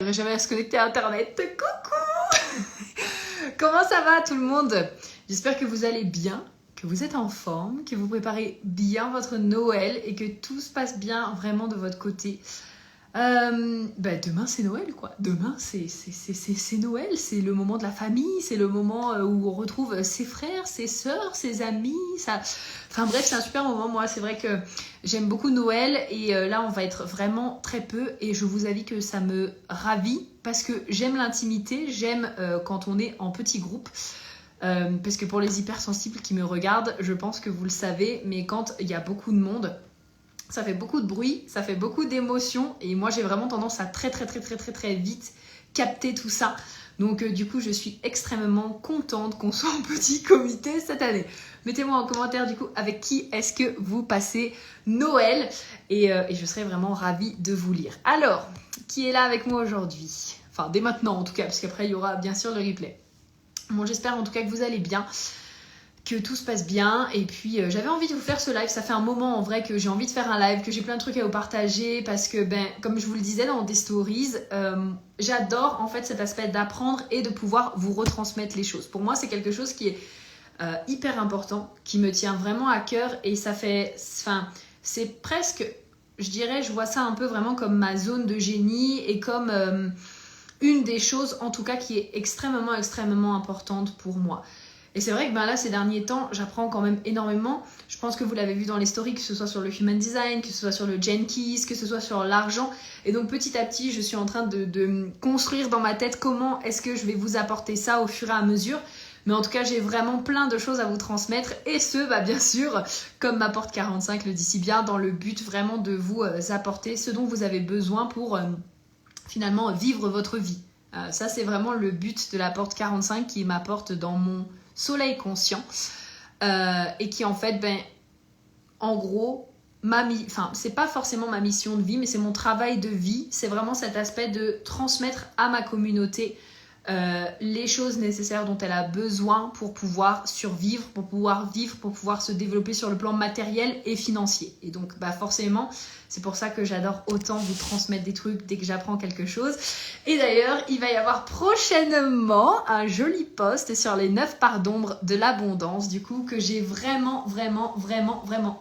J'arriverai jamais à se connecter à Internet. Coucou. Comment ça va tout le monde? J'espère que vous allez bien, que vous êtes en forme, que vous préparez bien votre Noël et que tout se passe bien vraiment de votre côté. Demain c'est Noël quoi. Demain c'est Noël, c'est le moment de la famille, c'est le moment où on retrouve ses frères, ses sœurs, ses amis. Enfin bref, c'est un super moment. Moi c'est vrai que j'aime beaucoup Noël et là on va être vraiment très peu et je vous avoue que ça me ravit parce que j'aime l'intimité, j'aime quand on est en petit groupe. Parce que pour les hypersensibles qui me regardent, je pense que vous le savez, mais quand il y a beaucoup de monde, ça fait beaucoup de bruit, ça fait beaucoup d'émotions et moi j'ai vraiment tendance à très vite capter tout ça. Donc du coup je suis extrêmement contente qu'on soit en petit comité cette année. Mettez-moi en commentaire du coup avec qui est-ce que vous passez Noël et je serai vraiment ravie de vous lire. Alors, qui est là avec moi aujourd'hui? Enfin dès maintenant en tout cas, parce qu'après il y aura bien sûr le replay. Bon, j'espère en tout cas que vous allez bien, que tout se passe bien. Et puis, j'avais envie de vous faire ce live. Ça fait un moment en vrai que j'ai envie de faire un live, que j'ai plein de trucs à vous partager. Parce que, comme je vous le disais dans des stories, j'adore en fait cet aspect d'apprendre et de pouvoir vous retransmettre les choses. Pour moi, c'est quelque chose qui est hyper important, qui me tient vraiment à cœur. Et ça fait... Enfin, c'est presque... Je dirais, je vois ça un peu vraiment comme ma zone de génie et comme... une des choses en tout cas qui est extrêmement importante pour moi. Et c'est vrai que là ces derniers temps j'apprends quand même énormément. Je pense que vous l'avez vu dans les stories, que ce soit sur le human design, que ce soit sur le Gene Keys, que ce soit sur l'argent. Et donc petit à petit je suis en train de construire dans ma tête comment est-ce que je vais vous apporter ça au fur et à mesure. Mais en tout cas j'ai vraiment plein de choses à vous transmettre. Et ce bien sûr comme ma porte 45 le dit si bien, dans le but vraiment de vous apporter ce dont vous avez besoin pour... finalement vivre votre vie. Ça c'est vraiment le but de la porte 45 qui m'apporte dans mon soleil conscient et qui en fait en gros c'est pas forcément ma mission de vie mais c'est mon travail de vie. C'est vraiment cet aspect de transmettre à ma communauté les choses nécessaires dont elle a besoin pour pouvoir survivre, pour pouvoir vivre, pour pouvoir se développer sur le plan matériel et financier. Et donc forcément, c'est pour ça que j'adore autant vous transmettre des trucs dès que j'apprends quelque chose. Et d'ailleurs, il va y avoir prochainement un joli post sur les 9 parts d'ombre de l'abondance, du coup, que j'ai vraiment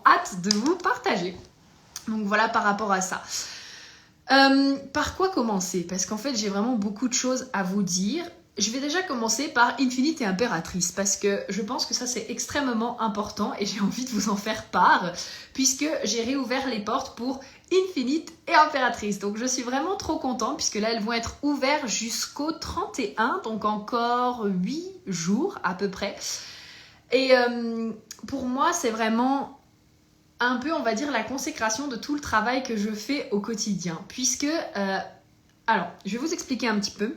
hâte de vous partager. Donc voilà par rapport à ça. Par quoi commencer? Parce qu'en fait j'ai vraiment beaucoup de choses à vous dire. Je vais déjà commencer par Infinite et Impératrice parce que je pense que ça c'est extrêmement important et j'ai envie de vous en faire part puisque j'ai réouvert les portes pour Infinite et Impératrice. Donc je suis vraiment trop contente puisque là elles vont être ouvertes jusqu'au 31, donc encore 8 jours à peu près. Et pour moi c'est vraiment... un peu, on va dire, la consécration de tout le travail que je fais au quotidien. Puisque, alors, je vais vous expliquer un petit peu,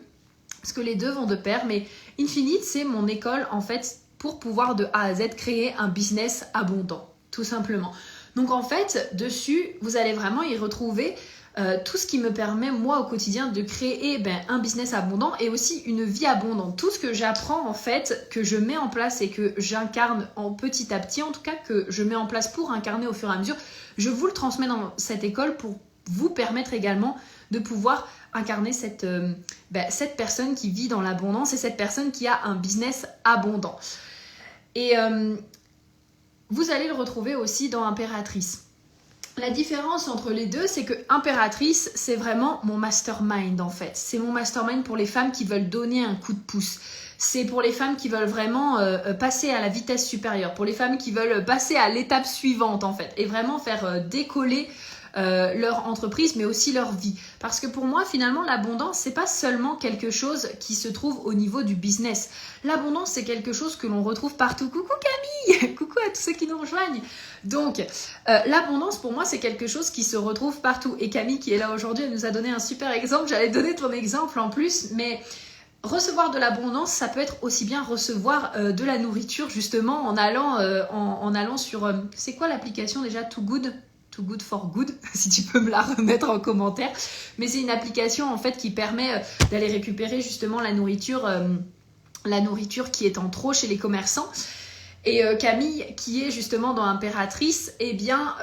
parce que les deux vont de pair, mais Infinite, c'est mon école, en fait, pour pouvoir de A à Z créer un business abondant, tout simplement. Donc, en fait, dessus, vous allez vraiment y retrouver tout ce qui me permet, moi, au quotidien, de créer un business abondant et aussi une vie abondante. Tout ce que j'apprends, en fait, que je mets en place et que j'incarne en petit à petit, en tout cas, que je mets en place pour incarner au fur et à mesure, je vous le transmets dans cette école pour vous permettre également de pouvoir incarner cette personne qui vit dans l'abondance et cette personne qui a un business abondant. Et vous allez le retrouver aussi dans Impératrice. La différence entre les deux, c'est que Impératrice, c'est vraiment mon mastermind en fait. C'est mon mastermind pour les femmes qui veulent donner un coup de pouce. C'est pour les femmes qui veulent vraiment passer à la vitesse supérieure. Pour les femmes qui veulent passer à l'étape suivante en fait. Et vraiment faire décoller leur entreprise mais aussi leur vie. Parce que pour moi finalement l'abondance c'est pas seulement quelque chose qui se trouve au niveau du business. L'abondance c'est quelque chose que l'on retrouve partout. Coucou Camille, coucou à tous ceux qui nous rejoignent. Donc l'abondance pour moi c'est quelque chose qui se retrouve partout. Et Camille qui est là aujourd'hui elle nous a donné un super exemple. J'allais donner ton exemple en plus mais... recevoir de l'abondance, ça peut être aussi bien recevoir de la nourriture justement en allant sur... c'est quoi l'application déjà? Too Good for Good, si tu peux me la remettre en commentaire. Mais c'est une application en fait qui permet d'aller récupérer justement la nourriture qui est en trop chez les commerçants. Et Camille, qui est justement dans Impératrice, eh bien,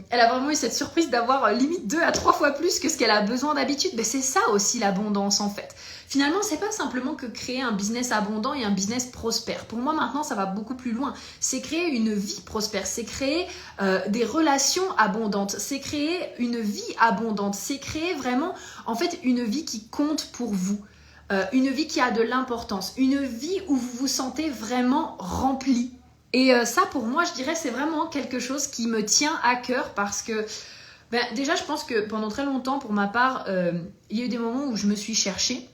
elle a vraiment eu cette surprise d'avoir limite 2 à 3 fois plus que ce qu'elle a besoin d'habitude. Mais c'est ça aussi l'abondance en fait. Finalement, c'est pas simplement que créer un business abondant et un business prospère. Pour moi, maintenant, ça va beaucoup plus loin. C'est créer une vie prospère, c'est créer des relations abondantes, c'est créer une vie abondante, c'est créer vraiment, en fait, une vie qui compte pour vous. Une vie qui a de l'importance, une vie où vous vous sentez vraiment rempli. Et ça, pour moi, je dirais, c'est vraiment quelque chose qui me tient à cœur parce que, déjà, je pense que pendant très longtemps, pour ma part, il y a eu des moments où je me suis cherchée.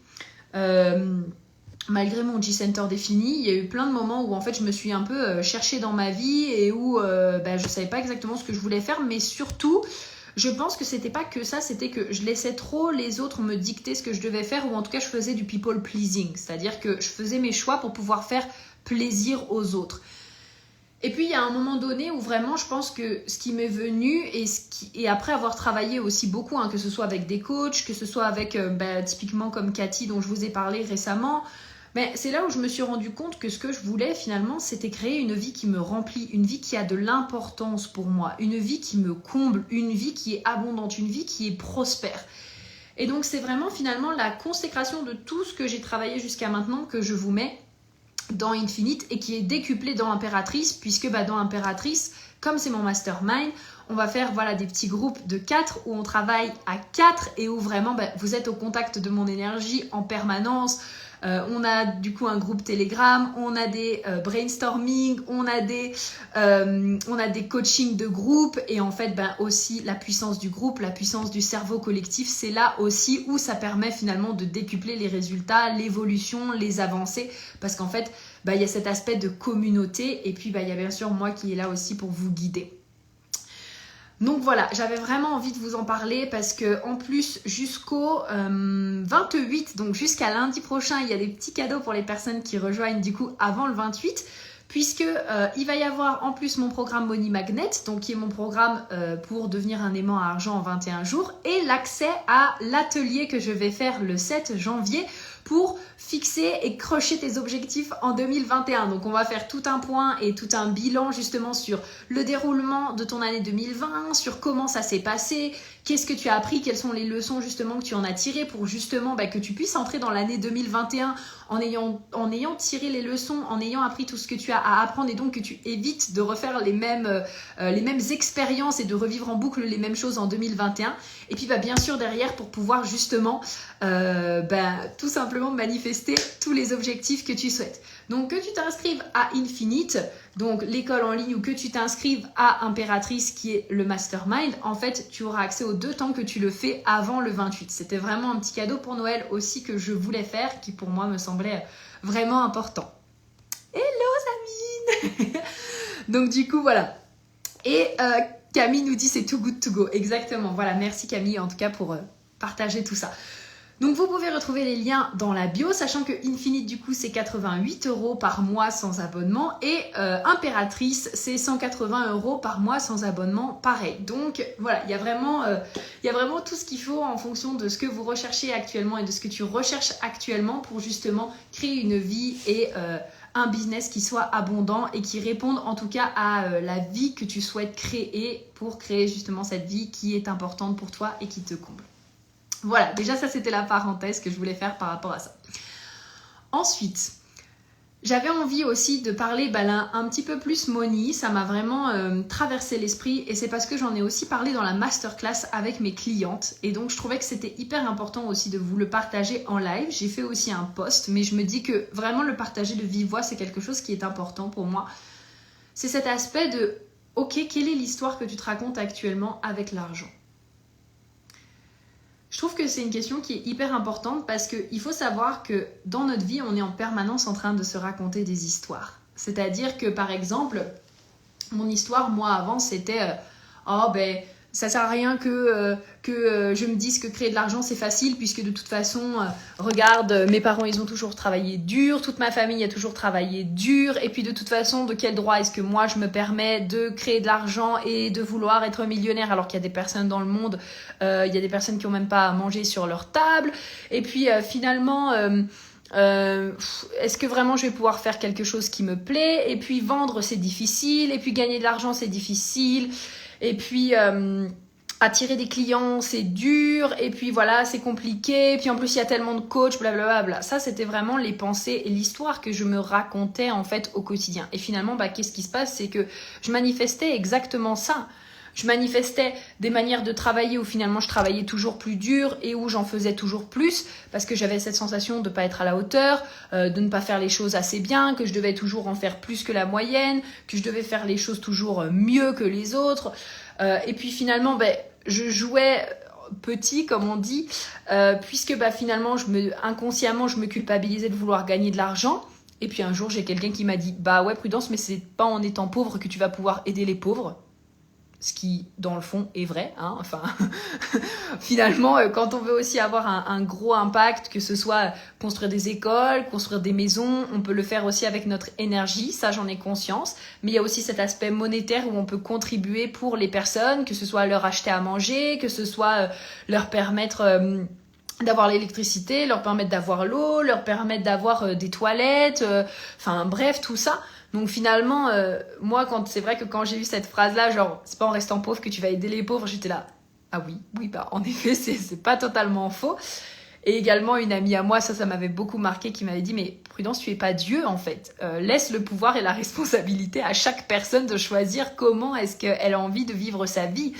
Malgré mon G-Center défini, il y a eu plein de moments où en fait je me suis un peu cherchée dans ma vie et où je savais pas exactement ce que je voulais faire, mais surtout je pense que c'était pas que ça, c'était que je laissais trop les autres me dicter ce que je devais faire, ou en tout cas je faisais du people pleasing, c'est-à-dire que je faisais mes choix pour pouvoir faire plaisir aux autres. Et puis il y a un moment donné où vraiment je pense que ce qui m'est venu et après avoir travaillé aussi beaucoup, que ce soit avec des coachs, que ce soit avec typiquement comme Cathy dont je vous ai parlé récemment, c'est là où je me suis rendu compte que ce que je voulais finalement c'était créer une vie qui me remplit, une vie qui a de l'importance pour moi, une vie qui me comble, une vie qui est abondante, une vie qui est prospère. Et donc c'est vraiment finalement la consécration de tout ce que j'ai travaillé jusqu'à maintenant que je vous mets dans Infinite et qui est décuplé dans Impératrice, puisque dans Impératrice, comme c'est mon mastermind, on va faire des petits groupes de 4 où on travaille à 4 et où vraiment vous êtes au contact de mon énergie en permanence. On a du coup un groupe Telegram, on a des brainstorming, on a des coachings de groupe, et en fait aussi la puissance du groupe, la puissance du cerveau collectif, c'est là aussi où ça permet finalement de décupler les résultats, l'évolution, les avancées, parce qu'en fait il y a cet aspect de communauté, et puis il y a bien sûr moi qui est là aussi pour vous guider. Donc voilà, j'avais vraiment envie de vous en parler parce que en plus jusqu'au 28, donc jusqu'à lundi prochain, il y a des petits cadeaux pour les personnes qui rejoignent du coup avant le 28, puisque il va y avoir en plus mon programme Money Magnet, donc qui est mon programme pour devenir un aimant à argent en 21 jours, et l'accès à l'atelier que je vais faire le 7 janvier pour fixer et crocher tes objectifs en 2021. Donc on va faire tout un point et tout un bilan justement sur le déroulement de ton année 2020, sur comment ça s'est passé, qu'est-ce que tu as appris, quelles sont les leçons justement que tu en as tirées pour justement que tu puisses entrer dans l'année 2021 en ayant tiré les leçons, en ayant appris tout ce que tu as à apprendre, et donc que tu évites de refaire les mêmes expériences et de revivre en boucle les mêmes choses en 2021. Et puis bien sûr derrière pour pouvoir justement tout simplement manifester tous les objectifs que tu souhaites. Donc que tu t'inscrives à Infinite, donc l'école en ligne, ou que tu t'inscrives à Impératrice qui est le mastermind, en fait tu auras accès aux 2 temps que tu le fais avant le 28. C'était vraiment un petit cadeau pour Noël aussi que je voulais faire, qui pour moi me semblait vraiment important. Hello Sabine. Donc du coup voilà. Et Camille nous dit c'est too good to go. Exactement, voilà, merci Camille en tout cas pour partager tout ça. Donc vous pouvez retrouver les liens dans la bio, sachant que Infinite du coup c'est 88 € par mois sans abonnement, et Impératrice c'est 180 € par mois sans abonnement, pareil. Donc voilà, il y a vraiment tout ce qu'il faut en fonction de ce que vous recherchez actuellement et de ce que tu recherches actuellement pour justement créer une vie et un business qui soit abondant et qui réponde en tout cas à la vie que tu souhaites créer pour créer justement cette vie qui est importante pour toi et qui te comble. Voilà, déjà ça c'était la parenthèse que je voulais faire par rapport à ça. Ensuite, j'avais envie aussi de parler un petit peu plus money, ça m'a vraiment traversé l'esprit, et c'est parce que j'en ai aussi parlé dans la masterclass avec mes clientes, et donc je trouvais que c'était hyper important aussi de vous le partager en live. J'ai fait aussi un post, mais je me dis que vraiment le partager de vive voix c'est quelque chose qui est important pour moi. C'est cet aspect de, ok, quelle est l'histoire que tu te racontes actuellement avec l'argent ? Je trouve que c'est une question qui est hyper importante parce qu'il faut savoir que dans notre vie, on est en permanence en train de se raconter des histoires. C'est-à-dire que par exemple, mon histoire, moi avant, c'était ça sert à rien que je me dise que créer de l'argent c'est facile, puisque de toute façon, regarde, mes parents ils ont toujours travaillé dur, toute ma famille a toujours travaillé dur, et puis de toute façon, de quel droit est-ce que moi je me permets de créer de l'argent et de vouloir être millionnaire alors qu'il y a des personnes dans le monde, il y a des personnes qui n'ont même pas à manger sur leur table, et puis finalement Est-ce que vraiment je vais pouvoir faire quelque chose qui me plaît? Et puis vendre, c'est difficile. Et puis gagner de l'argent, c'est difficile. Et puis attirer des clients, c'est dur. Et puis voilà, c'est compliqué. Et puis en plus, il y a tellement de coachs, blablabla. Ça, c'était vraiment les pensées et l'histoire que je me racontais en fait au quotidien. Et finalement, qu'est-ce qui se passe? C'est que je manifestais exactement ça. Je manifestais des manières de travailler où finalement je travaillais toujours plus dur et où j'en faisais toujours plus parce que j'avais cette sensation de ne pas être à la hauteur, de ne pas faire les choses assez bien, que je devais toujours en faire plus que la moyenne, que je devais faire les choses toujours mieux que les autres. Et puis finalement, je jouais petit comme on dit, puisque finalement inconsciemment je me culpabilisais de vouloir gagner de l'argent. Et puis un jour j'ai quelqu'un qui m'a dit ouais Prudence, mais c'est pas en étant pauvre que tu vas pouvoir aider les pauvres. Ce qui, dans le fond, est vrai. Enfin, finalement, quand on veut aussi avoir un gros impact, que ce soit construire des écoles, construire des maisons, on peut le faire aussi avec notre énergie, ça j'en ai conscience. Mais il y a aussi cet aspect monétaire où on peut contribuer pour les personnes, que ce soit leur acheter à manger, que ce soit leur permettre d'avoir l'électricité, leur permettre d'avoir l'eau, leur permettre d'avoir des toilettes, enfin bref, tout ça. Donc finalement, moi, c'est vrai que quand j'ai eu cette phrase-là, genre, c'est pas en restant pauvre que tu vas aider les pauvres, j'étais là, ah oui, en effet, c'est pas totalement faux. Et également, une amie à moi, ça m'avait beaucoup marqué, qui m'avait dit, mais Prudence, tu es pas Dieu, en fait. Laisse le pouvoir et la responsabilité à chaque personne de choisir comment est-ce qu'elle a envie de vivre sa vie.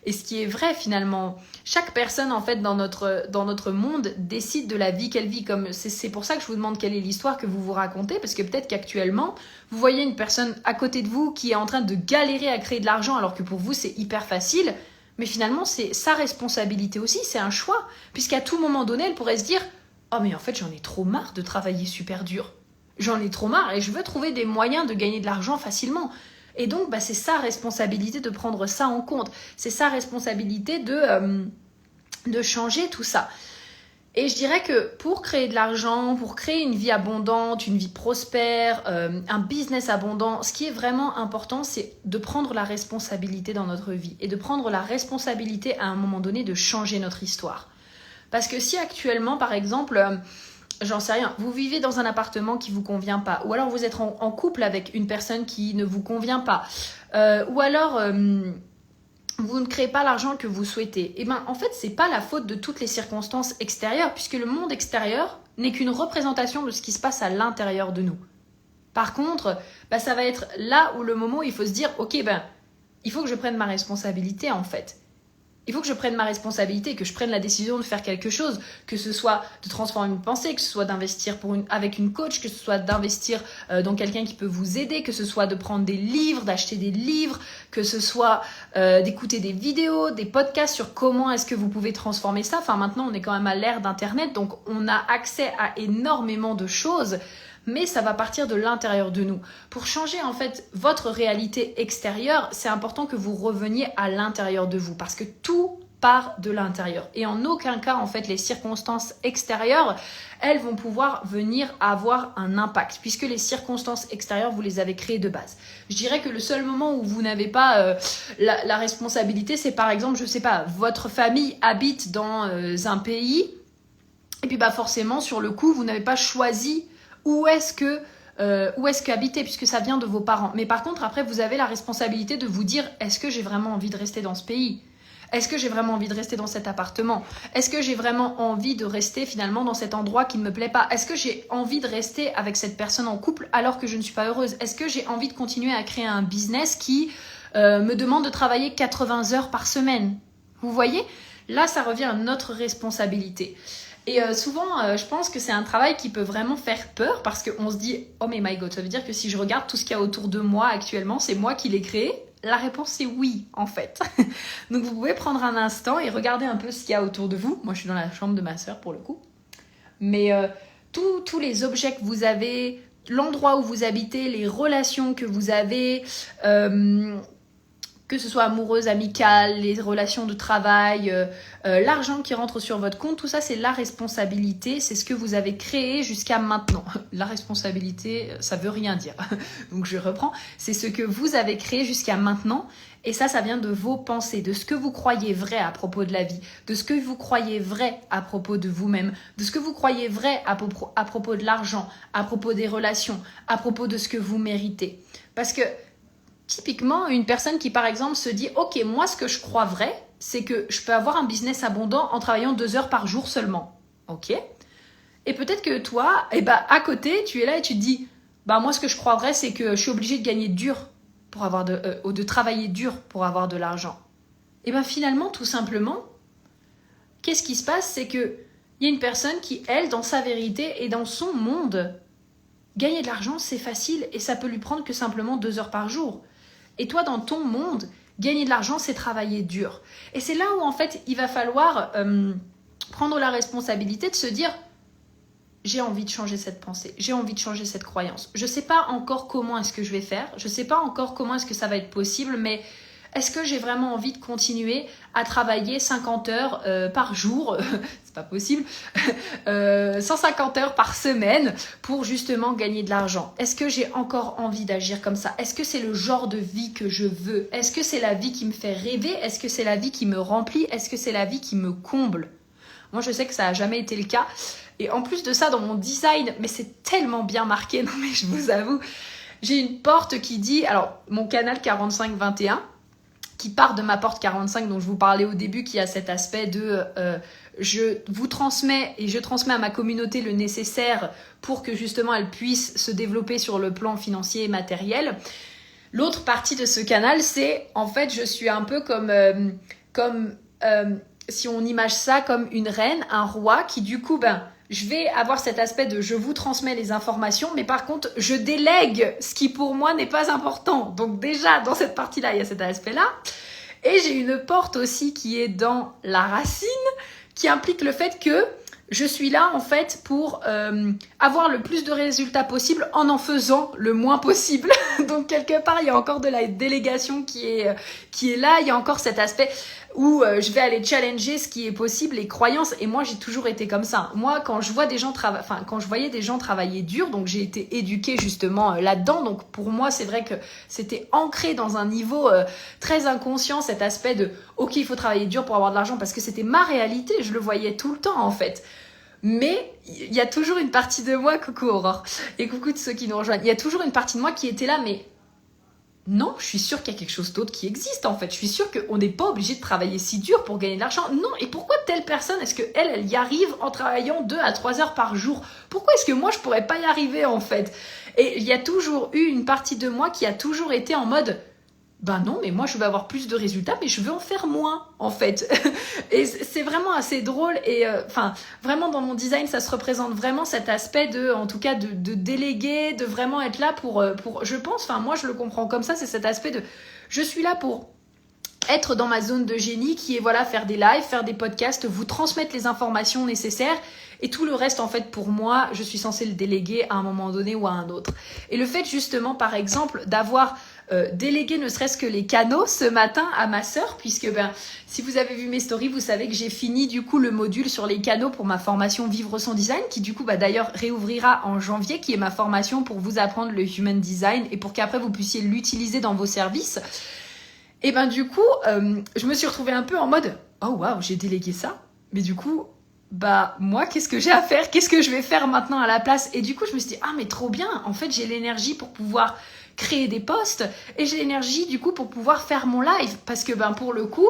Et ce qui est vrai finalement, chaque personne en fait dans notre monde décide de la vie qu'elle vit. C'est pour ça que je vous demande quelle est l'histoire que vous vous racontez, parce que peut-être qu'actuellement, vous voyez une personne à côté de vous qui est en train de galérer à créer de l'argent alors que pour vous c'est hyper facile. Mais finalement, c'est sa responsabilité aussi, c'est un choix. Puisqu'à tout moment donné, elle pourrait se dire « Oh mais en fait, j'en ai trop marre de travailler super dur. J'en ai trop marre et je veux trouver des moyens de gagner de l'argent facilement. » Et donc, c'est sa responsabilité de prendre ça en compte. C'est sa responsabilité de changer tout ça. Et je dirais que pour créer de l'argent, pour créer une vie abondante, une vie prospère, un business abondant, ce qui est vraiment important, c'est de prendre la responsabilité dans notre vie et de prendre la responsabilité à un moment donné de changer notre histoire. Parce que si actuellement, par exemple, j'en sais rien, vous vivez dans un appartement qui ne vous convient pas, ou alors vous êtes en couple avec une personne qui ne vous convient pas, ou alors vous ne créez pas l'argent que vous souhaitez, et en fait, c'est pas la faute de toutes les circonstances extérieures, puisque le monde extérieur n'est qu'une représentation de ce qui se passe à l'intérieur de nous. Par contre, ça va être là où le moment où il faut se dire, ok, il faut que je prenne ma responsabilité en fait. Il faut que je prenne ma responsabilité, que je prenne la décision de faire quelque chose, que ce soit de transformer une pensée, que ce soit d'investir avec une coach, que ce soit d'investir dans quelqu'un qui peut vous aider, que ce soit de prendre des livres, d'acheter des livres, que ce soit d'écouter des vidéos, des podcasts sur comment est-ce que vous pouvez transformer ça. Enfin, maintenant, on est quand même à l'ère d'Internet, donc on a accès à énormément de choses. Mais ça va partir de l'intérieur de nous. Pour changer en fait votre réalité extérieure, c'est important que vous reveniez à l'intérieur de vous parce que tout part de l'intérieur. Et en aucun cas, en fait, les circonstances extérieures, elles vont pouvoir venir avoir un impact puisque les circonstances extérieures, vous les avez créées de base. Je dirais que le seul moment où vous n'avez pas la responsabilité, c'est par exemple, je sais pas, votre famille habite dans un pays et puis forcément, sur le coup, vous n'avez pas choisi où est-ce qu'habiter, puisque ça vient de vos parents. Mais par contre, après, vous avez la responsabilité de vous dire, est-ce que j'ai vraiment envie de rester dans ce pays ? Est-ce que j'ai vraiment envie de rester dans cet appartement ? Est-ce que j'ai vraiment envie de rester finalement dans cet endroit qui ne me plaît pas ? Est-ce que j'ai envie de rester avec cette personne en couple alors que je ne suis pas heureuse ? Est-ce que j'ai envie de continuer à créer un business qui me demande de travailler 80 heures par semaine ? Vous voyez ? Là, ça revient à notre responsabilité. Et souvent, je pense que c'est un travail qui peut vraiment faire peur parce qu'on se dit « Oh mais my God, ça veut dire que si je regarde tout ce qu'il y a autour de moi actuellement, c'est moi qui l'ai créé ?» La réponse c'est oui, en fait. Donc vous pouvez prendre un instant et regarder un peu ce qu'il y a autour de vous. Moi, je suis dans la chambre de ma sœur pour le coup. Mais tous les objets que vous avez, l'endroit où vous habitez, les relations que vous avez, que que ce soit amoureuse, amicale, les relations de travail, l'argent qui rentre sur votre compte, tout ça c'est la responsabilité, c'est ce que vous avez créé jusqu'à maintenant. La responsabilité, ça veut rien dire. Donc je reprends, c'est ce que vous avez créé jusqu'à maintenant et ça vient de vos pensées, de ce que vous croyez vrai à propos de la vie, de ce que vous croyez vrai à propos de vous-même, de ce que vous croyez vrai à propos de l'argent, à propos des relations, à propos de ce que vous méritez. Parce que typiquement, une personne qui, par exemple, se dit « Ok, moi, ce que je crois vrai, c'est que je peux avoir un business abondant en travaillant 2 heures par jour seulement. » Ok. Et peut-être que toi, à côté, tu es là et tu te dis « Bah, moi, ce que je crois vrai, c'est que je suis obligée de gagner dur pour avoir de travailler dur pour avoir de l'argent. » Et finalement, tout simplement, qu'est-ce qui se passe? C'est qu'il y a une personne qui, elle, dans sa vérité et dans son monde, gagner de l'argent, c'est facile et ça peut lui prendre que simplement 2 heures par jour. Et toi, dans ton monde, gagner de l'argent, c'est travailler dur. Et c'est là où, en fait, il va falloir prendre la responsabilité de se dire « J'ai envie de changer cette pensée, j'ai envie de changer cette croyance. Je ne sais pas encore comment est-ce que je vais faire, je ne sais pas encore comment est-ce que ça va être possible, mais est-ce que j'ai vraiment envie de continuer à travailler 50 heures par jour, c'est pas possible, 150 heures par semaine pour justement gagner de l'argent? Est-ce que j'ai encore envie d'agir comme ça? Est-ce que c'est le genre de vie que je veux? Est-ce que c'est la vie qui me fait rêver? Est-ce que c'est la vie qui me remplit? Est-ce que c'est la vie qui me comble? Moi, je sais que ça n'a jamais été le cas. Et en plus de ça, dans mon design, mais c'est tellement bien marqué, non mais je vous avoue, j'ai une porte qui dit, alors mon canal 4521, qui part de ma porte 45 dont je vous parlais au début, qui a cet aspect de je vous transmets et je transmets à ma communauté le nécessaire pour que justement elle puisse se développer sur le plan financier et matériel. L'autre partie de ce canal, c'est en fait je suis un peu comme si on image ça comme une reine, un roi qui du coup je vais avoir cet aspect de je vous transmets les informations, mais par contre, je délègue ce qui pour moi n'est pas important. Donc déjà, dans cette partie-là, il y a cet aspect-là. Et j'ai une porte aussi qui est dans la racine, qui implique le fait que je suis là en fait pour avoir le plus de résultats possible en faisant le moins possible. Donc quelque part, il y a encore de la délégation qui est là. Il y a encore cet aspect où je vais aller challenger ce qui est possible, les croyances. Et moi, j'ai toujours été comme ça. Moi, quand je vois quand je voyais des gens travailler dur, donc j'ai été éduquée justement là-dedans. Donc pour moi, c'est vrai que c'était ancré dans un niveau très inconscient, cet aspect de ok, il faut travailler dur pour avoir de l'argent, parce que c'était ma réalité. Je le voyais tout le temps en fait. Mais il y a toujours une partie de moi, coucou Aurore, et coucou de ceux qui nous rejoignent, il y a toujours une partie de moi qui était là, mais non, je suis sûre qu'il y a quelque chose d'autre qui existe en fait. Je suis sûre qu'on n'est pas obligé de travailler si dur pour gagner de l'argent. Non, et pourquoi telle personne, est-ce qu'elle y arrive en travaillant 2 à 3 heures par jour? Pourquoi est-ce que moi je pourrais pas y arriver en fait? Et il y a toujours eu une partie de moi qui a toujours été en mode non, mais moi je veux avoir plus de résultats, mais je veux en faire moins en fait. Et c'est vraiment assez drôle et vraiment dans mon design ça se représente vraiment cet aspect en tout cas de déléguer, de vraiment être là pour je pense, moi je le comprends comme ça, c'est cet aspect de je suis là pour être dans ma zone de génie qui est faire des lives, faire des podcasts, vous transmettre les informations nécessaires. Et tout le reste, en fait, pour moi, je suis censée le déléguer à un moment donné ou à un autre. Et le fait, justement, par exemple, d'avoir délégué ne serait-ce que les canaux ce matin à ma sœur, puisque, si vous avez vu mes stories, vous savez que j'ai fini, du coup, le module sur les canaux pour ma formation Vivre son Design, qui, du coup, d'ailleurs, réouvrira en janvier, qui est ma formation pour vous apprendre le Human Design et pour qu'après, vous puissiez l'utiliser dans vos services. Et du coup, je me suis retrouvée un peu en mode « Oh, waouh, j'ai délégué ça ?» Mais du coup... moi, qu'est-ce que j'ai à faire? Qu'est-ce que je vais faire maintenant à la place? Et du coup, je me suis dit, mais trop bien. En fait, j'ai l'énergie pour pouvoir créer des posts et j'ai l'énergie, du coup, pour pouvoir faire mon live. Parce que, pour le coup,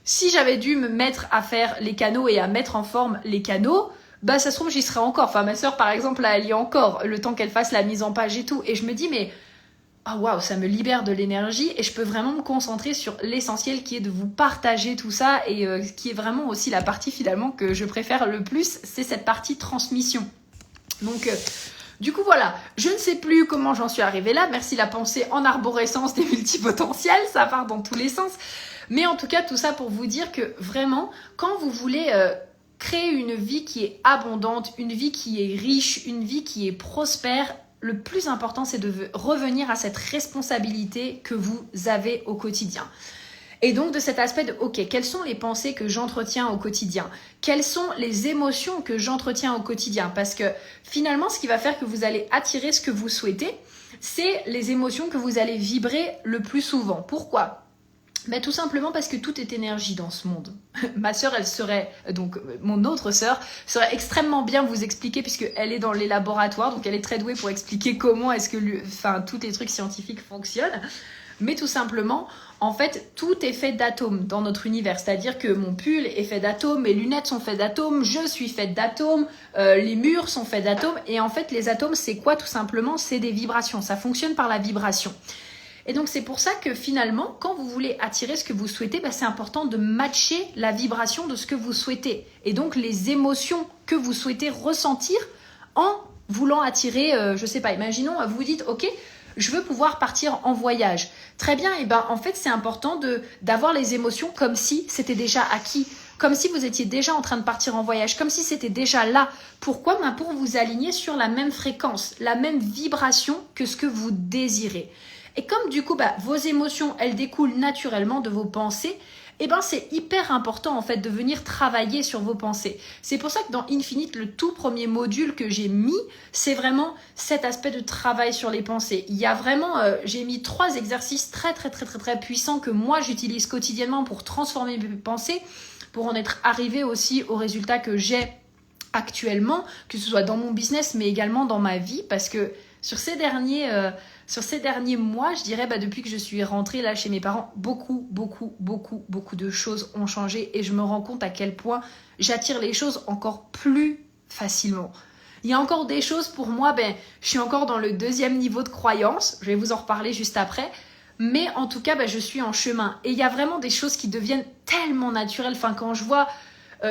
si j'avais dû me mettre à faire les canaux et à mettre en forme les canaux, ça se trouve, j'y serais encore. Ma sœur, par exemple, là, elle y est encore, le temps qu'elle fasse la mise en page et tout. Et je me dis, mais... waouh, ça me libère de l'énergie et je peux vraiment me concentrer sur l'essentiel qui est de vous partager tout ça et qui est vraiment aussi la partie finalement que je préfère le plus, c'est cette partie transmission. Donc du coup voilà, je ne sais plus comment j'en suis arrivée là, merci la pensée en arborescence des multipotentiels, ça part dans tous les sens. Mais en tout cas tout ça pour vous dire que vraiment quand vous voulez... créer une vie qui est abondante, une vie qui est riche, une vie qui est prospère, le plus important, c'est de revenir à cette responsabilité que vous avez au quotidien. Et donc de cet aspect de, ok, quelles sont les pensées que j'entretiens au quotidien? Quelles sont les émotions que j'entretiens au quotidien? Parce que finalement, ce qui va faire que vous allez attirer ce que vous souhaitez, c'est les émotions que vous allez vibrer le plus souvent. Pourquoi? Ben, tout simplement parce que tout est énergie dans ce monde. Ma sœur, elle serait, donc mon autre sœur, serait extrêmement bien vous expliquer puisqu'elle est dans les laboratoires, donc elle est très douée pour expliquer comment est-ce que tous les trucs scientifiques fonctionnent. Mais tout simplement, en fait, tout est fait d'atomes dans notre univers. C'est-à-dire que mon pull est fait d'atomes, mes lunettes sont faites d'atomes, je suis faite d'atomes, les murs sont faits d'atomes. Et en fait, les atomes, c'est quoi tout simplement? C'est des vibrations. Ça fonctionne par la vibration. Et donc, c'est pour ça que finalement, quand vous voulez attirer ce que vous souhaitez, ben, c'est important de matcher la vibration de ce que vous souhaitez. Et donc, les émotions que vous souhaitez ressentir en voulant attirer, je sais pas, imaginons, vous vous dites, ok, je veux pouvoir partir en voyage. Très bien, et ben en fait, c'est important d'avoir les émotions comme si c'était déjà acquis, comme si vous étiez déjà en train de partir en voyage, comme si c'était déjà là. Pourquoi? Ben pour vous aligner sur la même fréquence, la même vibration que ce que vous désirez. Et comme du coup, vos émotions, elles découlent naturellement de vos pensées, eh ben c'est hyper important en fait de venir travailler sur vos pensées. C'est pour ça que dans Infinite, le tout premier module que j'ai mis, c'est vraiment cet aspect de travail sur les pensées. Il y a vraiment, j'ai mis 3 exercices très puissants que moi j'utilise quotidiennement pour transformer mes pensées, pour en être arrivé aussi au résultat que j'ai actuellement, que ce soit dans mon business mais également dans ma vie, parce que sur ces derniers mois, je dirais, depuis que je suis rentrée là chez mes parents, beaucoup de choses ont changé et je me rends compte à quel point j'attire les choses encore plus facilement. Il y a encore des choses pour moi, je suis encore dans le 2e niveau de croyance, je vais vous en reparler juste après, mais en tout cas, je suis en chemin. Et il y a vraiment des choses qui deviennent tellement naturelles, quand je vois...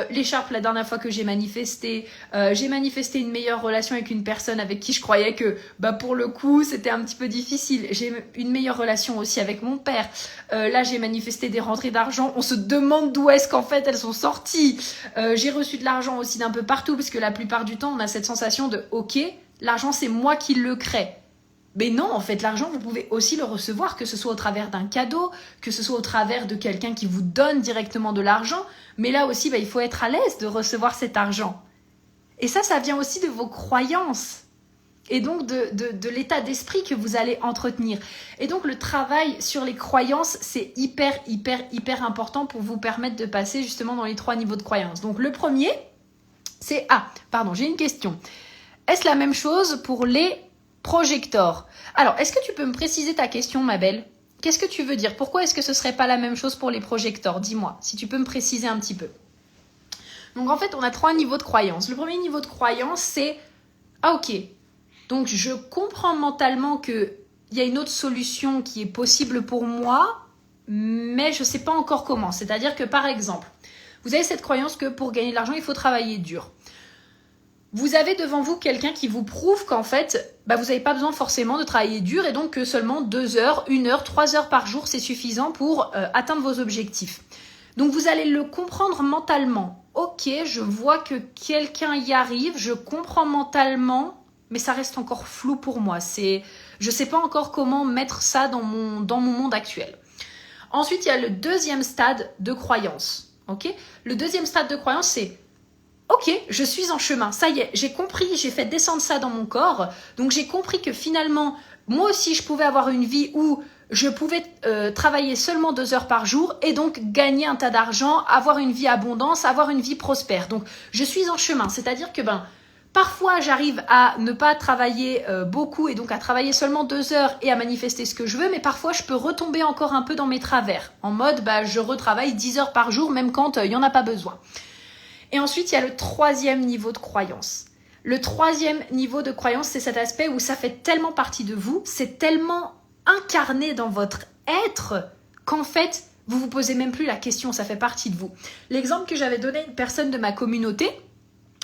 l'écharpe, la dernière fois que j'ai manifesté une meilleure relation avec une personne avec qui je croyais que pour le coup c'était un petit peu difficile. J'ai une meilleure relation aussi avec mon père. Là j'ai manifesté des rentrées d'argent. On se demande d'où est-ce qu'en fait elles sont sorties. J'ai reçu de l'argent aussi d'un peu partout parce que la plupart du temps on a cette sensation de ok, l'argent c'est moi qui le crée. Mais non, en fait, l'argent, vous pouvez aussi le recevoir, que ce soit au travers d'un cadeau, que ce soit au travers de quelqu'un qui vous donne directement de l'argent. Mais là aussi, il faut être à l'aise de recevoir cet argent. Et ça vient aussi de vos croyances. Et donc, de l'état d'esprit que vous allez entretenir. Et donc, le travail sur les croyances, c'est hyper important pour vous permettre de passer justement dans les 3 niveaux de croyances. Donc, le premier, c'est... Ah, pardon, j'ai une question. Est-ce la même chose pour les... projecteurs? Alors, est-ce que tu peux me préciser ta question, ma belle? Qu'est-ce que tu veux dire? Pourquoi est-ce que ce serait pas la même chose pour les projecteurs? Dis-moi, si tu peux me préciser un petit peu. Donc, en fait, on a 3 niveaux de croyance. Le premier niveau de croyance, c'est « Ah, ok, donc je comprends mentalement qu'il y a une autre solution qui est possible pour moi, mais je ne sais pas encore comment. » C'est-à-dire que, par exemple, vous avez cette croyance que pour gagner de l'argent, il faut travailler dur. Vous avez devant vous quelqu'un qui vous prouve qu'en fait, vous n'avez pas besoin forcément de travailler dur et donc que seulement 2 heures, 1 heure, 3 heures par jour, c'est suffisant pour atteindre vos objectifs. Donc vous allez le comprendre mentalement. Ok, je vois que quelqu'un y arrive, je comprends mentalement, mais ça reste encore flou pour moi. Je ne sais pas encore comment mettre ça dans mon monde actuel. Ensuite, il y a le 2e stade de croyance. Okay, le 2e stade de croyance, c'est ok, je suis en chemin, ça y est, j'ai compris, j'ai fait descendre ça dans mon corps, donc j'ai compris que finalement, moi aussi je pouvais avoir une vie où je pouvais travailler seulement 2 heures par jour et donc gagner un tas d'argent, avoir une vie abondance, avoir une vie prospère. Donc je suis en chemin, c'est-à-dire que parfois j'arrive à ne pas travailler beaucoup et donc à travailler seulement 2 heures et à manifester ce que je veux, mais parfois je peux retomber encore un peu dans mes travers, en mode je retravaille 10 heures par jour même quand il n'y en a pas besoin. Et ensuite, il y a le 3e niveau de croyance. Le 3e niveau de croyance, c'est cet aspect où ça fait tellement partie de vous, c'est tellement incarné dans votre être qu'en fait, vous vous posez même plus la question, ça fait partie de vous. L'exemple que j'avais donné à une personne de ma communauté,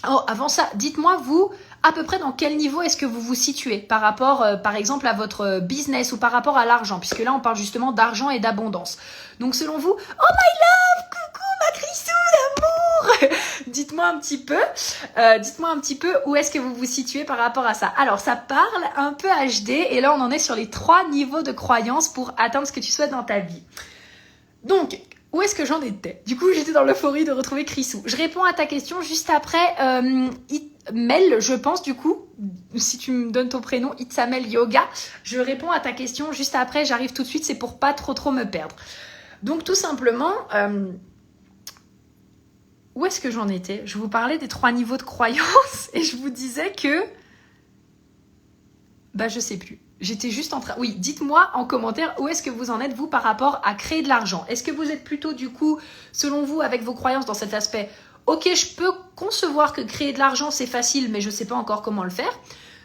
avant ça, dites-moi vous, à peu près dans quel niveau est-ce que vous vous situez par rapport, par exemple, à votre business ou par rapport à l'argent, puisque là, on parle justement d'argent et d'abondance. Donc, selon vous, oh my love, coucou ma Christou d'amour. Dites-moi un petit peu où est-ce que vous vous situez par rapport à ça. Alors, ça parle un peu HD et là, on en est sur les 3 niveaux de croyance pour atteindre ce que tu souhaites dans ta vie. Donc, où est-ce que j'en étais? Du coup, j'étais dans l'euphorie de retrouver Chrisou. Je réponds à ta question juste après Mel, je pense, du coup, si tu me donnes ton prénom, Itsamel Yoga. Je réponds à ta question juste après, j'arrive tout de suite, c'est pour pas trop me perdre. Donc, tout simplement, où est-ce que j'en étais? Je vous parlais des 3 niveaux de croyance et je vous disais que... je sais plus. J'étais juste en train... Oui, dites-moi en commentaire où est-ce que vous en êtes, vous, par rapport à créer de l'argent. Est-ce que vous êtes plutôt, du coup, selon vous, avec vos croyances dans cet aspect, ok, je peux concevoir que créer de l'argent, c'est facile, mais je ne sais pas encore comment le faire.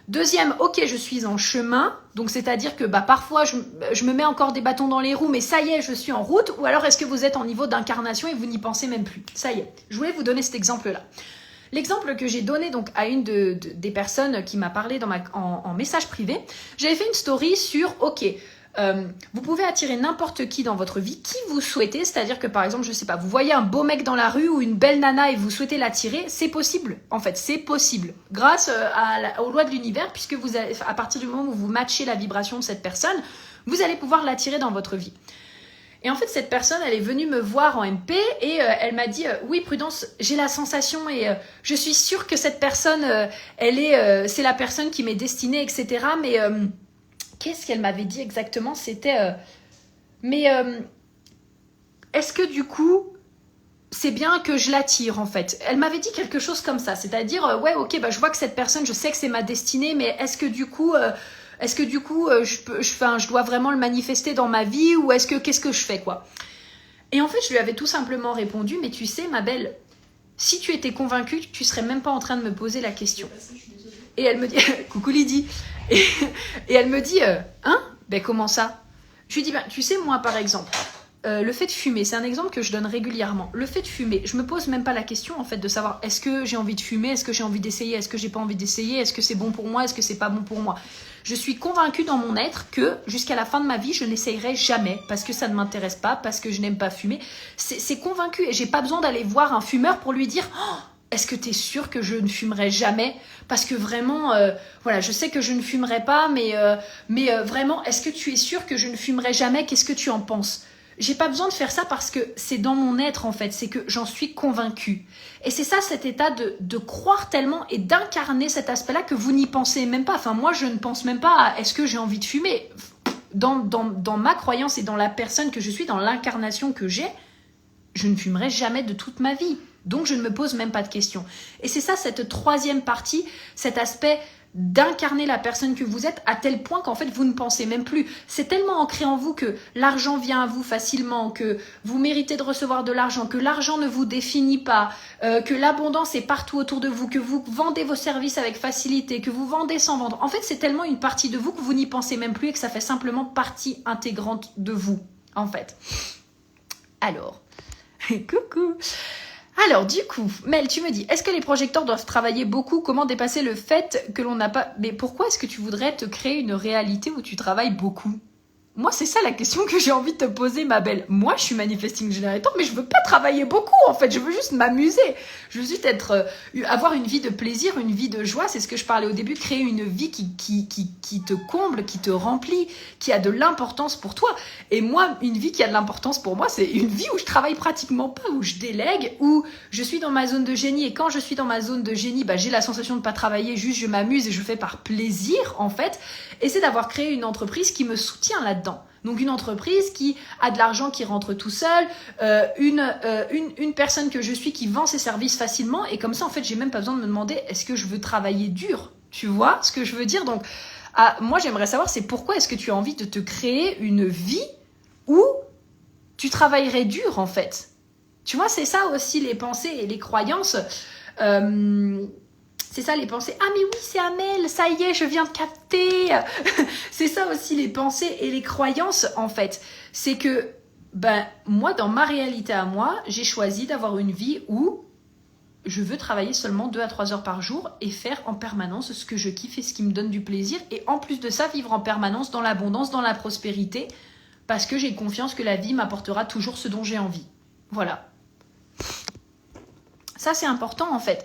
Deuxième, ok, je suis en chemin, donc c'est-à-dire que parfois, je me mets encore des bâtons dans les roues, mais ça y est, je suis en route. Ou alors, est-ce que vous êtes en niveau d'incarnation et vous n'y pensez même plus? Ça y est, je voulais vous donner cet exemple-là. L'exemple que j'ai donné donc à une des personnes qui m'a parlé en message privé, j'avais fait une story sur, ok, vous pouvez attirer n'importe qui dans votre vie, qui vous souhaitez, c'est-à-dire que par exemple, je sais pas, vous voyez un beau mec dans la rue ou une belle nana et vous souhaitez l'attirer, c'est possible, en fait, c'est possible, grâce aux lois de l'univers, puisque vous allez, à partir du moment où vous matchez la vibration de cette personne, vous allez pouvoir l'attirer dans votre vie. Et en fait, cette personne, elle est venue me voir en MP et elle m'a dit oui, Prudence, j'ai la sensation et je suis sûre que cette personne, c'est la personne qui m'est destinée, etc. Mais qu'est-ce qu'elle m'avait dit exactement? C'était est-ce que du coup, c'est bien que je l'attire en fait? Elle m'avait dit quelque chose comme ça, c'est-à-dire ouais, ok, je vois que cette personne, je sais que c'est ma destinée, mais est-ce que du coup, je dois vraiment le manifester dans ma vie ou qu'est-ce que je fais quoi? Et en fait, je lui avais tout simplement répondu, mais tu sais, ma belle, si tu étais convaincue, tu serais même pas en train de me poser la question. Et elle me dit, coucou Lydie, et elle me dit, hein? Comment ça? Je lui dis, tu sais, moi par exemple, le fait de fumer, c'est un exemple que je donne régulièrement. Le fait de fumer, je me pose même pas la question en fait de savoir est-ce que j'ai envie de fumer, est-ce que j'ai envie d'essayer, est-ce que j'ai pas envie d'essayer, est-ce que c'est bon pour moi, est-ce que c'est pas bon pour moi. Je suis convaincue dans mon être que jusqu'à la fin de ma vie, je n'essayerai jamais parce que ça ne m'intéresse pas, parce que je n'aime pas fumer. C'est convaincu et j'ai pas besoin d'aller voir un fumeur pour lui dire oh, est-ce que tu es sûr que je ne fumerai jamais? Parce que vraiment, voilà, je sais que je ne fumerai pas, mais vraiment, est-ce que tu es sûr que je ne fumerai jamais? Qu'est-ce que tu en penses? J'ai pas besoin de faire ça parce que c'est dans mon être en fait, c'est que j'en suis convaincue. Et c'est ça cet état de croire tellement et d'incarner cet aspect-là que vous n'y pensez même pas. Enfin moi je ne pense même pas à est-ce que j'ai envie de fumer. Dans ma croyance et dans la personne que je suis, dans l'incarnation que j'ai, je ne fumerai jamais de toute ma vie. Donc je ne me pose même pas de questions. Et c'est ça cette troisième partie, cet aspect d'incarner la personne que vous êtes à tel point qu'en fait vous ne pensez même plus. C'est tellement ancré en vous que l'argent vient à vous facilement, que vous méritez de recevoir de l'argent, que l'argent ne vous définit pas, que l'abondance est partout autour de vous, que vous vendez vos services avec facilité, que vous vendez sans vendre. En fait, c'est tellement une partie de vous que vous n'y pensez même plus et que ça fait simplement partie intégrante de vous, en fait. Alors, coucou. Alors du coup, Mel, tu me dis, est-ce que les projecteurs doivent travailler beaucoup? Comment dépasser le fait que l'on n'a pas... Mais pourquoi est-ce que tu voudrais te créer une réalité où tu travailles beaucoup? Moi, c'est ça la question que j'ai envie de te poser, ma belle. Moi, je suis manifesting generator, mais je veux pas travailler beaucoup, en fait. Je veux juste m'amuser. Je veux juste avoir une vie de plaisir, une vie de joie. C'est ce que je parlais au début. Créer une vie qui te comble, qui te remplit, qui a de l'importance pour toi. Et moi, une vie qui a de l'importance pour moi, c'est une vie où je travaille pratiquement pas, où je délègue, où je suis dans ma zone de génie. Et quand je suis dans ma zone de génie, j'ai la sensation de pas travailler, juste je m'amuse et je fais par plaisir, en fait. Et c'est d'avoir créé une entreprise qui me soutient là-dedans. Donc une entreprise qui a de l'argent qui rentre tout seul, une personne que je suis qui vend ses services facilement et comme ça en fait j'ai même pas besoin de me demander est-ce que je veux travailler dur, tu vois ce que je veux dire. Donc moi j'aimerais savoir c'est pourquoi est-ce que tu as envie de te créer une vie où tu travaillerais dur en fait. Tu vois, c'est ça aussi les pensées et les croyances. C'est ça les pensées. Ah mais oui, c'est Amel, ça y est, je viens de capter. C'est ça aussi les pensées et les croyances en fait. C'est que moi, dans ma réalité à moi, j'ai choisi d'avoir une vie où je veux travailler seulement 2 à 3 heures par jour et faire en permanence ce que je kiffe et ce qui me donne du plaisir. Et en plus de ça, vivre en permanence dans l'abondance, dans la prospérité, parce que j'ai confiance que la vie m'apportera toujours ce dont j'ai envie. Voilà. Ça, c'est important en fait.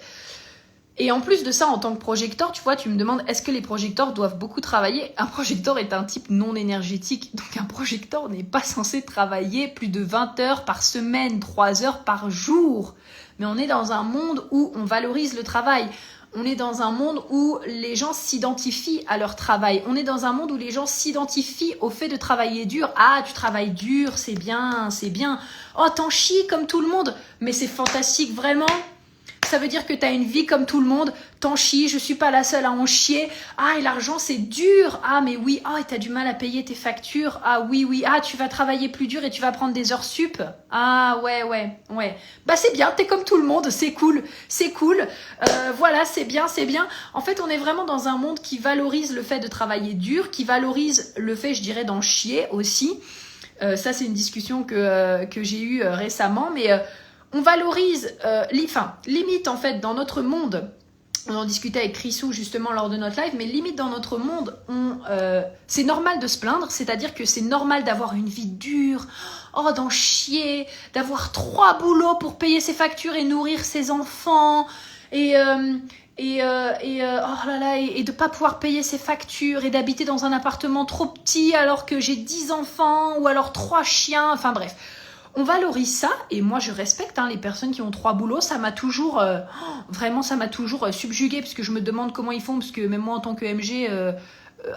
Et en plus de ça, en tant que projecteur, tu vois, tu me demandes, est-ce que les projecteurs doivent beaucoup travailler? Un projecteur est un type non énergétique, donc un projecteur n'est pas censé travailler plus de 20 heures par semaine, 3 heures par jour. Mais on est dans un monde où on valorise le travail. On est dans un monde où les gens s'identifient à leur travail. On est dans un monde où les gens s'identifient au fait de travailler dur. Ah, tu travailles dur, c'est bien, c'est bien. Oh, t'en chies comme tout le monde. Mais c'est fantastique, vraiment. Ça veut dire que tu as une vie comme tout le monde, t'en chies, je suis pas la seule à en chier. Ah, et l'argent, c'est dur. Ah, mais oui, ah, et t'as du mal à payer tes factures. Ah, oui, oui, ah, tu vas travailler plus dur et tu vas prendre des heures sup. Ah, ouais. Bah, c'est bien, t'es comme tout le monde, c'est cool. Voilà, c'est bien. En fait, on est vraiment dans un monde qui valorise le fait de travailler dur, qui valorise le fait, je dirais, d'en chier aussi. Ça, c'est une discussion que j'ai eue récemment, mais... on valorise, limite en fait dans notre monde, on en discutait avec Chrisou justement lors de notre live, mais limite dans notre monde, c'est normal de se plaindre, c'est-à-dire que c'est normal d'avoir une vie dure, d'en chier, d'avoir 3 boulots pour payer ses factures et nourrir ses enfants, et de pas pouvoir payer ses factures et d'habiter dans un appartement trop petit alors que j'ai 10 enfants ou alors 3 chiens, enfin bref. On valorise ça, et moi je respecte les personnes qui ont 3 boulots, ça m'a toujours, subjuguée, parce que je me demande comment ils font, parce que même moi en tant que MG,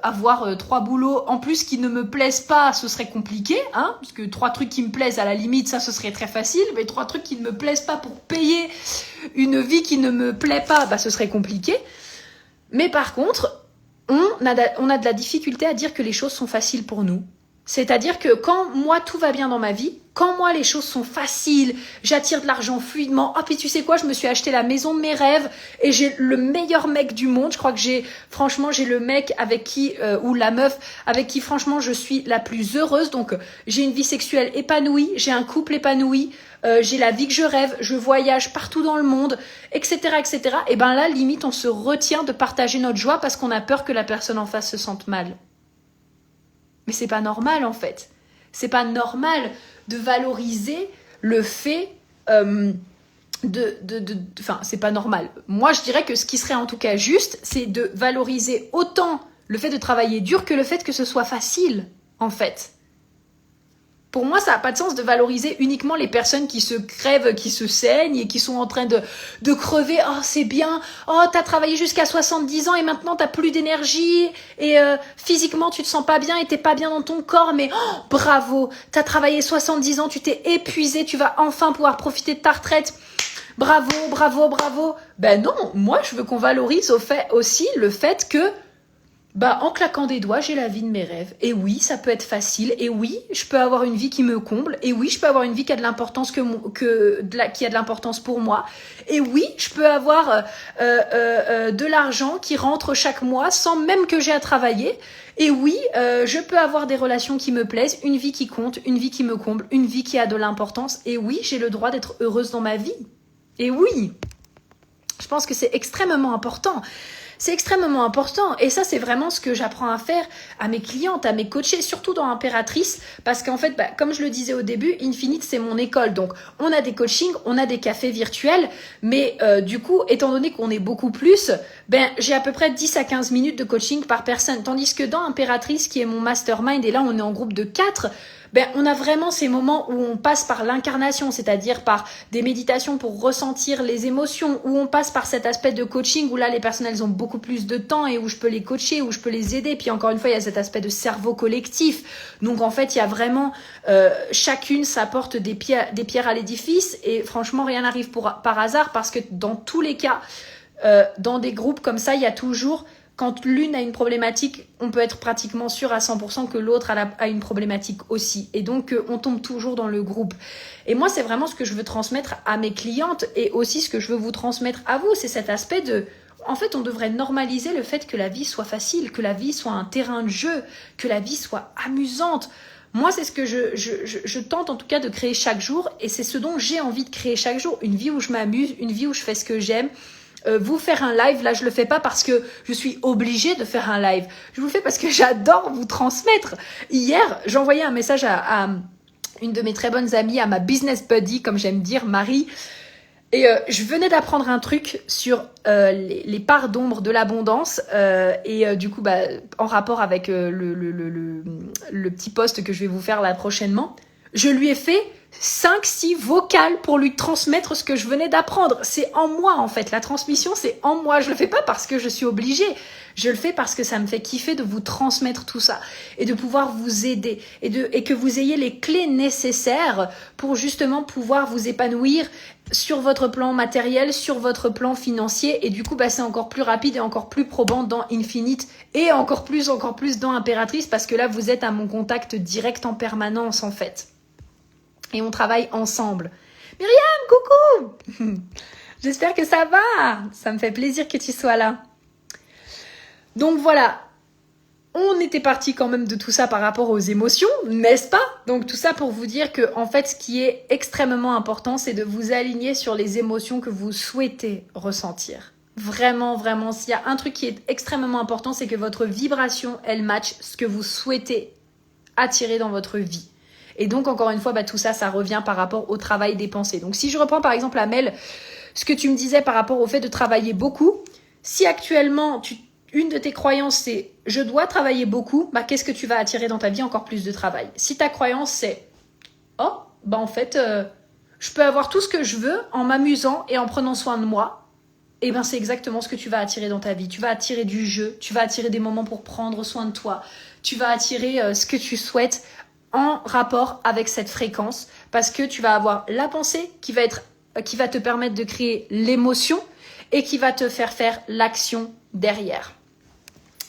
avoir 3 boulots, en plus qui ne me plaisent pas, ce serait compliqué, parce que 3 trucs qui me plaisent, à la limite, ça ce serait très facile, mais 3 trucs qui ne me plaisent pas pour payer une vie qui ne me plaît pas, ce serait compliqué. Mais par contre, on a de la difficulté à dire que les choses sont faciles pour nous. C'est-à-dire que quand moi tout va bien dans ma vie, quand moi les choses sont faciles, j'attire de l'argent fluidement, puis tu sais quoi, je me suis acheté la maison de mes rêves et j'ai le meilleur mec du monde. Je crois que j'ai le mec avec qui, ou la meuf avec qui franchement je suis la plus heureuse. Donc j'ai une vie sexuelle épanouie, j'ai un couple épanoui, j'ai la vie que je rêve, je voyage partout dans le monde, etc. Et ben là, limite, on se retient de partager notre joie parce qu'on a peur que la personne en face se sente mal. Mais c'est pas normal en fait. C'est pas normal de valoriser le fait c'est pas normal. Moi, je dirais que ce qui serait en tout cas juste, c'est de valoriser autant le fait de travailler dur que le fait que ce soit facile, en fait. Pour moi, ça n'a pas de sens de valoriser uniquement les personnes qui se crèvent, qui se saignent et qui sont en train de crever. Oh, c'est bien. Oh, t'as travaillé jusqu'à 70 ans et maintenant t'as plus d'énergie et physiquement tu te sens pas bien et t'es pas bien dans ton corps. Mais bravo, t'as travaillé 70 ans, tu t'es épuisé, tu vas enfin pouvoir profiter de ta retraite. Bravo. Ben non, moi je veux qu'on valorise aussi le fait que en claquant des doigts, j'ai la vie de mes rêves. Et oui, ça peut être facile. Et oui, je peux avoir une vie qui me comble. Et oui, je peux avoir une vie qui a de l'importance qui a de l'importance pour moi. Et oui, je peux avoir de l'argent qui rentre chaque mois sans même que j'ai à travailler. Et oui, je peux avoir des relations qui me plaisent, une vie qui compte, une vie qui me comble, une vie qui a de l'importance. Et oui, j'ai le droit d'être heureuse dans ma vie. Et oui, je pense que c'est extrêmement important. C'est extrêmement important et ça c'est vraiment ce que j'apprends à faire à mes clientes, à mes coachées, surtout dans Impératrice parce qu'en fait, comme je le disais au début, Infinite c'est mon école. Donc on a des coachings, on a des cafés virtuels, mais du coup, étant donné qu'on est beaucoup plus, j'ai à peu près 10 à 15 minutes de coaching par personne. Tandis que dans Impératrice, qui est mon mastermind, et là on est en groupe de 4, on a vraiment ces moments où on passe par l'incarnation, c'est-à-dire par des méditations pour ressentir les émotions, où on passe par cet aspect de coaching où là les personnes elles ont beaucoup plus de temps et où je peux les coacher, où je peux les aider. Puis encore une fois, il y a cet aspect de cerveau collectif. Donc en fait, il y a vraiment chacune s'apporte des pierres à l'édifice et franchement, rien n'arrive par hasard parce que dans tous les cas, dans des groupes comme ça, il y a toujours... Quand l'une a une problématique, on peut être pratiquement sûr à 100% que l'autre a une problématique aussi. Et donc, on tombe toujours dans le groupe. Et moi, c'est vraiment ce que je veux transmettre à mes clientes et aussi ce que je veux vous transmettre à vous. C'est cet aspect de... En fait, on devrait normaliser le fait que la vie soit facile, que la vie soit un terrain de jeu, que la vie soit amusante. Moi, c'est ce que je tente en tout cas de créer chaque jour et c'est ce dont j'ai envie de créer chaque jour. Une vie où je m'amuse, une vie où je fais ce que j'aime. Vous faire un live, là je le fais pas parce que je suis obligée de faire un live. Je vous le fais parce que j'adore vous transmettre. Hier, j'envoyais un message à une de mes très bonnes amies, à ma business buddy, comme j'aime dire, Marie. Et je venais d'apprendre un truc sur les parts d'ombre de l'abondance et du coup, en rapport avec le petit post que je vais vous faire là prochainement, je lui ai fait 5-6 vocales pour lui transmettre ce que je venais d'apprendre. C'est en moi en fait, la transmission c'est en moi. Je le fais pas parce que je suis obligée, je le fais parce que ça me fait kiffer de vous transmettre tout ça et de pouvoir vous aider et que vous ayez les clés nécessaires pour justement pouvoir vous épanouir sur votre plan matériel, sur votre plan financier et du coup c'est encore plus rapide et encore plus probant dans Infinite et encore plus dans Impératrice parce que là vous êtes à mon contact direct en permanence en fait. Et on travaille ensemble. Myriam, coucou! J'espère que ça va. Ça me fait plaisir que tu sois là. Donc voilà, on était parti quand même de tout ça par rapport aux émotions, n'est-ce pas? Donc tout ça pour vous dire que en fait, ce qui est extrêmement important, c'est de vous aligner sur les émotions que vous souhaitez ressentir. Vraiment, vraiment, s'il y a un truc qui est extrêmement important, c'est que votre vibration, elle matche ce que vous souhaitez attirer dans votre vie. Et donc, encore une fois, tout ça, ça revient par rapport au travail des pensées. Donc, si je reprends par exemple, Amel, ce que tu me disais par rapport au fait de travailler beaucoup, si actuellement, une de tes croyances, c'est « je dois travailler beaucoup », qu'est-ce que tu vas attirer dans ta vie? Encore plus de travail. Si ta croyance, c'est « oh, en fait, je peux avoir tout ce que je veux en m'amusant et en prenant soin de moi », et c'est exactement ce que tu vas attirer dans ta vie. Tu vas attirer du jeu, tu vas attirer des moments pour prendre soin de toi, tu vas attirer ce que tu souhaites en rapport avec cette fréquence parce que tu vas avoir la pensée qui va te permettre de créer l'émotion et qui va te faire l'action derrière.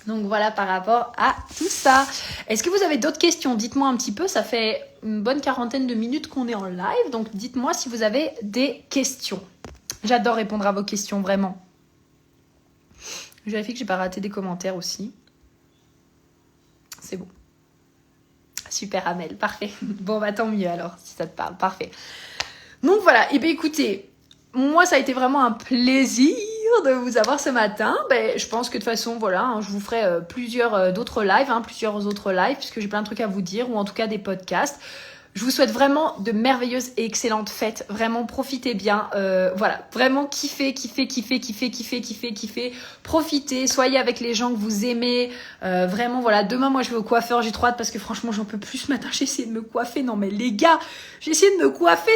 Donc voilà par rapport à tout ça. Est-ce que vous avez d'autres questions? Dites-moi un petit peu, ça fait une bonne 40aine de minutes qu'on est en live, donc dites-moi si vous avez des questions. J'adore répondre à vos questions, vraiment. Je vérifie que j'ai pas raté des commentaires aussi. C'est bon. Super Amel, parfait. Bon tant mieux alors, si ça te parle, parfait. Donc voilà, et écoutez, moi ça a été vraiment un plaisir de vous avoir ce matin. Je pense que de toute façon, voilà, je vous ferai plusieurs autres lives, puisque j'ai plein de trucs à vous dire, ou en tout cas des podcasts. Je vous souhaite vraiment de merveilleuses et excellentes fêtes. Vraiment, profitez bien. Voilà, vraiment kiffez. Profitez, soyez avec les gens que vous aimez. Vraiment, voilà. Demain, moi, je vais au coiffeur. J'ai trop hâte parce que franchement, j'en peux plus ce matin. J'ai essayé de me coiffer. Non, mais les gars, j'ai essayé de me coiffer.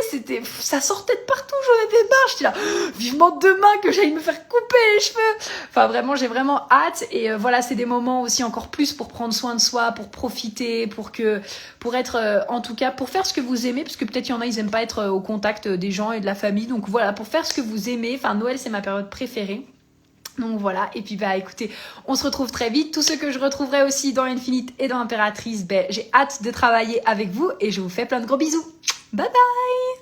Ça sortait de partout. J'en avais marre. J'étais là, vivement demain que j'aille me faire couper les cheveux. Enfin, vraiment, j'ai vraiment hâte. Et voilà, c'est des moments aussi encore plus pour prendre soin de soi, pour profiter, pour être, en tout cas, pour faire ce que vous aimez, parce que peut-être il y en a, ils aiment pas être au contact des gens et de la famille. Donc voilà, pour faire ce que vous aimez. Enfin, Noël, c'est ma période préférée. Donc voilà, et puis écoutez, on se retrouve très vite. Tous ceux que je retrouverai aussi dans Infinite et dans Impératrice, j'ai hâte de travailler avec vous et je vous fais plein de gros bisous. Bye bye!